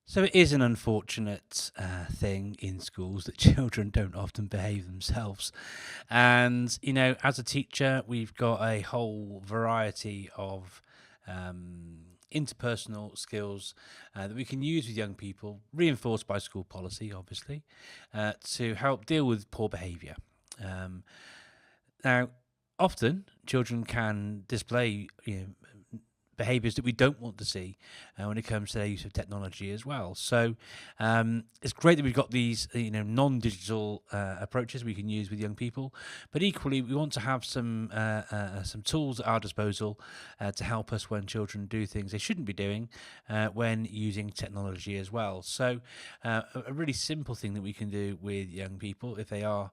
So it is an unfortunate thing in schools that children don't often behave themselves. And, as a teacher, we've got a whole variety of interpersonal skills that we can use with young people, reinforced by school policy, obviously, to help deal with poor behaviour. Now, often children can display, behaviours that we don't want to see when it comes to their use of technology as well. So it's great that we've got these non-digital approaches we can use with young people, but equally we want to have some tools at our disposal to help us when children do things they shouldn't be doing when using technology as well. So a really simple thing that we can do with young people if they are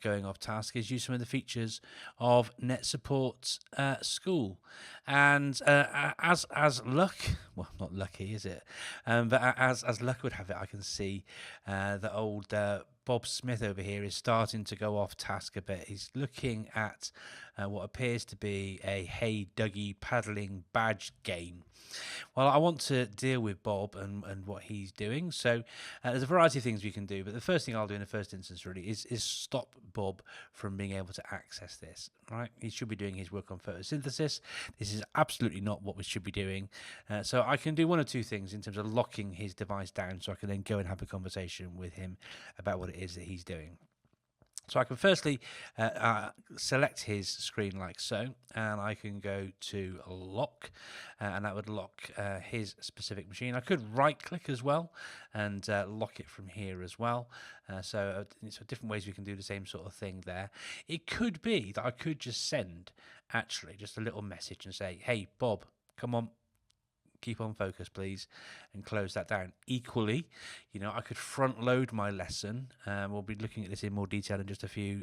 going off task is use some of the features of NetSupport School. And as luck, well, not lucky, is it? But as luck would have it, I can see that old Bob Smith over here is starting to go off task a bit. He's looking at what appears to be a Hey Dougie paddling badge game. Well, I want to deal with Bob and what he's doing. So there's a variety of things we can do, but the first thing I'll do in the first instance really is stop Bob from being able to access this. Right? He should be doing his work on photosynthesis. This is absolutely not what we should be doing. So I can do one or two things in terms of locking his device down, so I can then go and have a conversation with him about what it is that he's doing. So I can firstly select his screen like so, and I can go to lock, and that would lock his specific machine. I could right click as well and lock it from here as well. So different ways we can do the same sort of thing there. It could be that I could just send actually just a little message and say, hey, Bob, come on, keep on focus, please, and close that down. Equally, I could front load my lesson. We'll be looking at this in more detail in just a few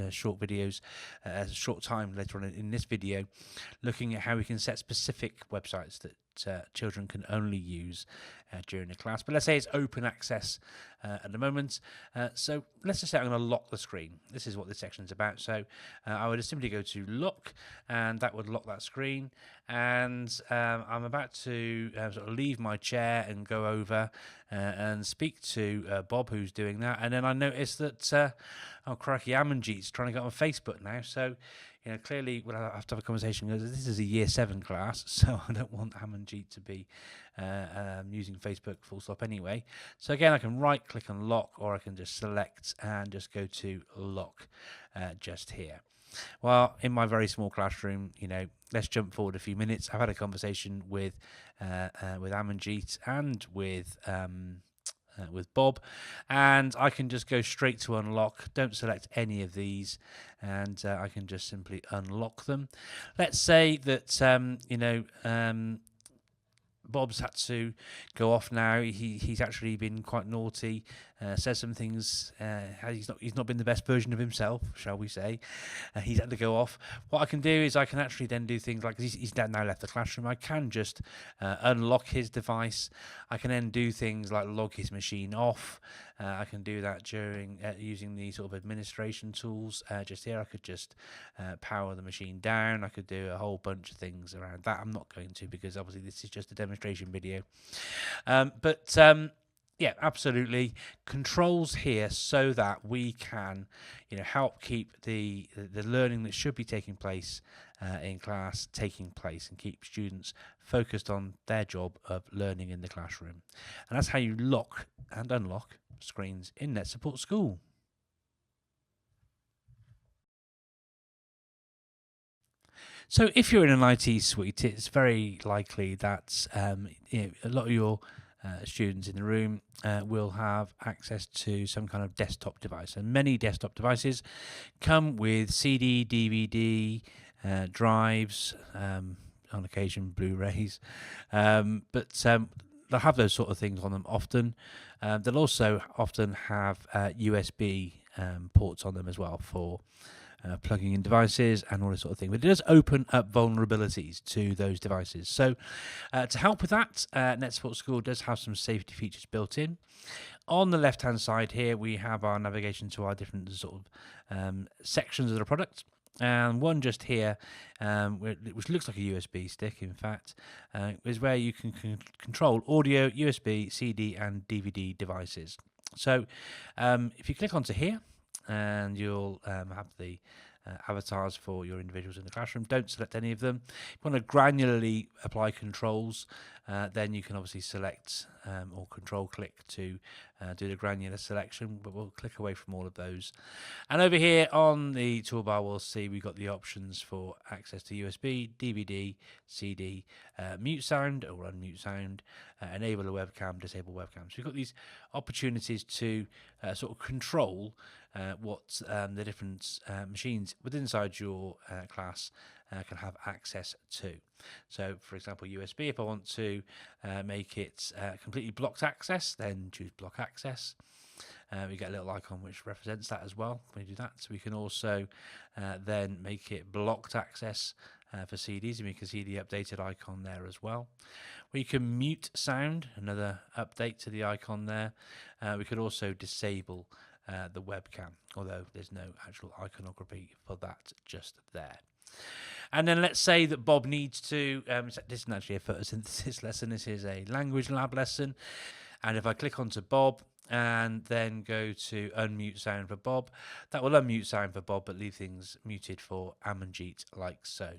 short videos, a short time later on in this video, looking at how we can set specific websites that children can only use during the class. But let's say it's open access at the moment. So let's just say I'm going to lock the screen. This is what this section is about. So I would just simply go to lock, and that would lock that screen. And I'm about to sort of leave my chair and go over and speak to Bob, who's doing that. And then I notice that, oh crikey, Amanjeet's trying to get on Facebook now. So clearly we'll have to have a conversation because this is a year 7 class, so I don't want Amanjeet to be using Facebook full stop anyway. So again, I can right click on lock, or I can just select and just go to lock just here. Well, in my very small classroom, let's jump forward a few minutes. I've had a conversation with Amanjeet and with Bob, and I can just go straight to unlock. Don't select any of these, and I can just simply unlock them. Let's say that Bob's had to go off now. He's actually been quite naughty, says some things. He's not been the best version of himself, shall we say. He's had to go off. What I can do is I can actually then do things like he's now left the classroom. I can just unlock his device. I can then do things like log his machine off. I can do that during using the sort of administration tools. Just here, I could just power the machine down. I could do a whole bunch of things around that. I'm not going to, because obviously this is just a demonstration video. Yeah, absolutely. Controls here so that we can, help keep the learning that should be taking place in class taking place, and keep students focused on their job of learning in the classroom. And that's how you lock and unlock screens in NetSupport School. So if you're in an IT suite, it's very likely that a lot of your students in the room will have access to some kind of desktop device, and many desktop devices come with CD, DVD, drives, on occasion Blu-rays, but they'll have those sort of things on them often. They'll also often have USB ports on them as well for plugging in devices and all this sort of thing. But it does open up vulnerabilities to those devices. So to help with that, NetSupport School does have some safety features built in. On the left-hand side here, we have our navigation to our different sort of sections of the product. and one just here, which looks like a USB stick, in fact, is where you can control audio, USB, CD, and DVD devices. So if you click onto here, and you'll have the avatars for your individuals in the classroom. Don't select any of them. If you want to granularly apply controls, then you can obviously select or control click to do the granular selection, but we'll click away from all of those. And over here on the toolbar, we'll see we've got the options for access to USB, DVD, CD, mute sound or unmute sound, enable a webcam, disable webcam. So we've got these opportunities to sort of control what the different machines within inside your class can have access to. So, for example, USB, if I want to make it completely blocked access, then choose block access. We get a little icon which represents that as well when you do that. So we can also then make it blocked access for CDs, and we can see the updated icon there as well. We can mute sound, another update to the icon there. We could also disable the webcam, although there's no actual iconography for that just there. And then let's say that Bob needs to, this isn't actually a photosynthesis lesson, this is a language lab lesson. And if I click onto Bob and then go to unmute sound for Bob, that will unmute sound for Bob, but leave things muted for Amanjeet like so.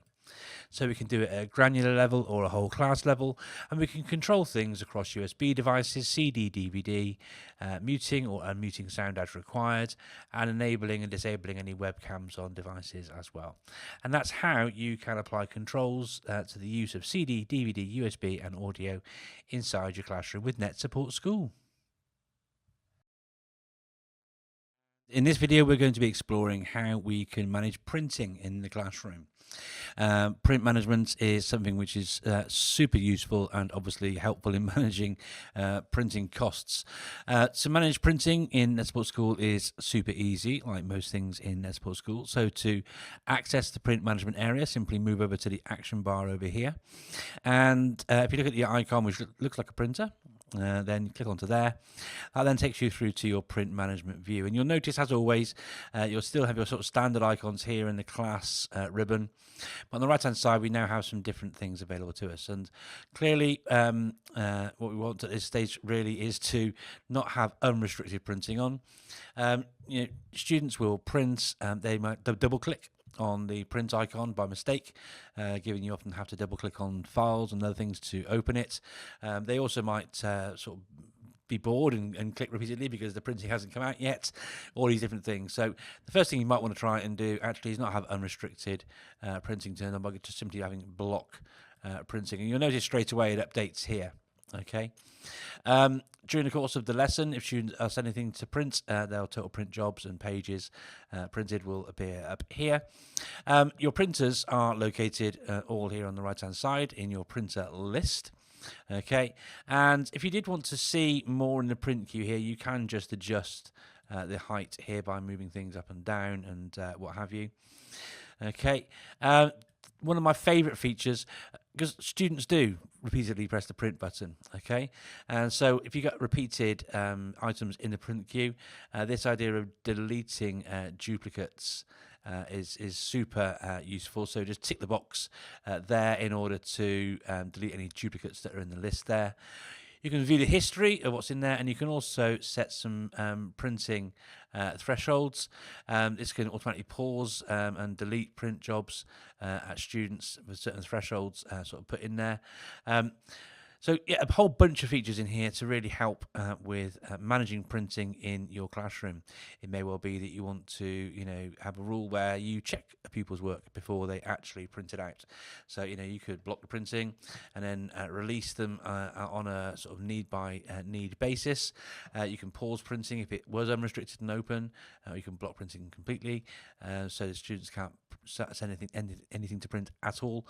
So we can do it at a granular level or a whole class level, and we can control things across USB devices, CD, DVD, muting or unmuting sound as required, and enabling and disabling any webcams on devices as well. And that's how you can apply controls to the use of CD, DVD, USB and audio inside your classroom with NetSupport School. In this video, we're going to be exploring how we can manage printing in the classroom. Print management is something which is super useful and obviously helpful in managing printing costs. To manage printing in NetSupport School is super easy, like most things in NetSupport School. So to access the print management area, simply move over to the action bar over here. And if you look at the icon, which looks like a printer, then click onto there. That then takes you through to your print management view, and you'll notice, as always, you'll still have your sort of standard icons here in the class ribbon, but on the right hand side we now have some different things available to us. And clearly what we want at this stage really is to not have unrestricted printing on. Students will print, they might double click on the print icon by mistake, given you often have to double click on files and other things to open it. They also might sort of be bored and click repeatedly because the printing hasn't come out yet, all these different things. So the first thing you might want to try and do actually is not have unrestricted printing turned on, but just simply having block printing. And you'll notice straight away it updates here. Okay. During the course of the lesson, if students ask anything to print, their total print jobs and pages printed will appear up here. Your printers are located all here on the right hand side in your printer list. Okay, and if you did want to see more in the print queue here, you can just adjust the height here by moving things up and down and what have you. Okay, one of my favorite features, because students do repeatedly press the print button, okay? And so if you got repeated items in the print queue, this idea of deleting duplicates is super useful. So just tick the box there in order to delete any duplicates that are in the list there. You can view the history of what's in there, and you can also set some printing thresholds. This can automatically pause and delete print jobs at students with certain thresholds sort of put in there. So yeah, a whole bunch of features in here to really help with managing printing in your classroom. It may well be that you want to, have a rule where you check a pupil's work before they actually print it out. So, you could block the printing and then release them on a sort of need by need basis. You can pause printing if it was unrestricted and open. You can block printing completely, so the students can't send anything to print at all,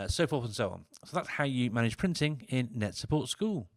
so forth and so on. So that's how you manage printing in NetSupport School.